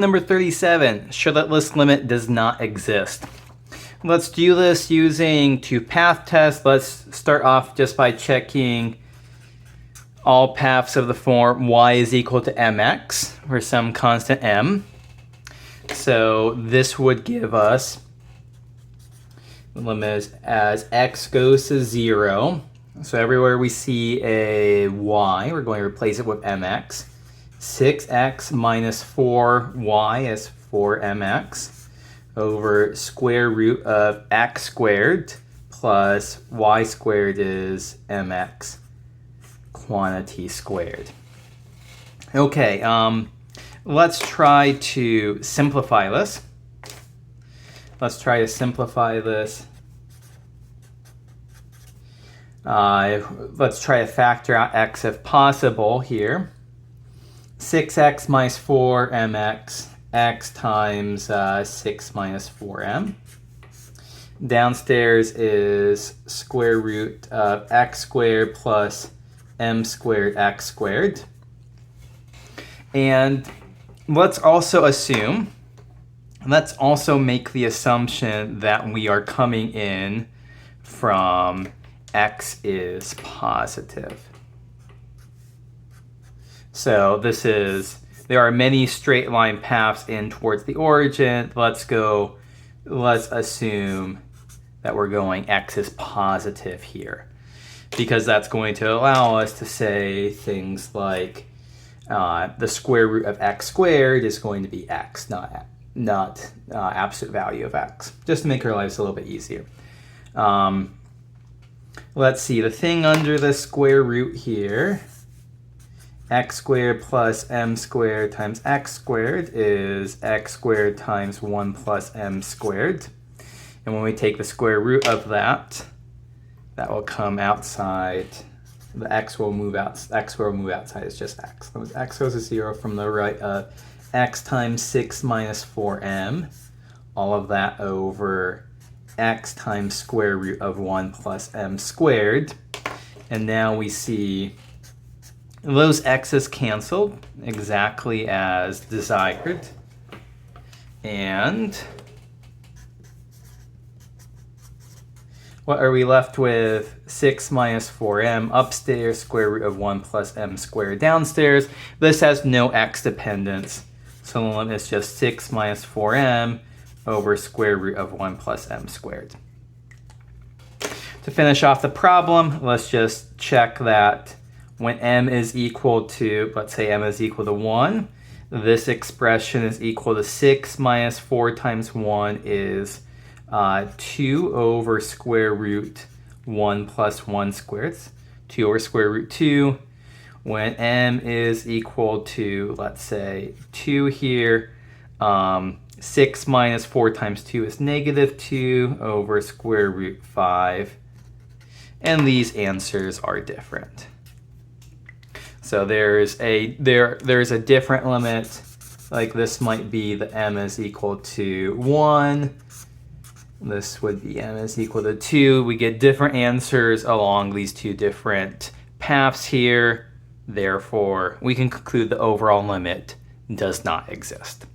Number 37, show that this limit does not exist. Let's do this using two path tests. Let's start off just by checking all paths of the form y is equal to mx for some constant m. So this would give us the limit as x goes to 0. So everywhere we see a y, we're going to replace it with mx. 6x minus 4y is 4mx over square root of x squared plus y squared is mx quantity squared. Okay, let's try to simplify this. Let's try to simplify this. Let's try to factor out x if possible here. 6x minus 4mx, x times 6 minus 4m. Downstairs is square root of x squared plus m squared x squared. And let's also make the assumption that we are coming in from x is positive. So there are many straight line paths in towards the origin. Let's assume that we're going x is positive here, because that's going to allow us to say things like the square root of x squared is going to be x, not absolute value of x, just to make our lives a little bit easier. Let's see, the thing under the square root here, x squared plus m squared times x squared is x squared times 1 plus m squared. And when we take the square root of that, that will come outside. The x will move out. X will move outside. It's just x. So x goes to 0 from the right of x times 6 minus 4m. All of that over x times square root of 1 plus m squared. And now we see those x's canceled exactly as desired. And what are we left with? 6 minus 4m upstairs, square root of 1 plus m squared downstairs. This has no x dependence, so the limit is just 6 minus 4m over square root of 1 plus m squared. To finish off the problem, let's just check that when m is equal to, let's say m is equal to 1, this expression is equal to 6 minus 4 times 1 is 2 over square root 1 plus 1 squared. 2 over square root 2. When m is equal to, let's say, 2 here, 6 minus 4 times 2 is negative 2 over square root 5. And these answers are different. So there's a different limit, like this might be the m is equal to 1. This would be m is equal to 2. We get different answers along these two different paths here. Therefore, we can conclude the overall limit does not exist.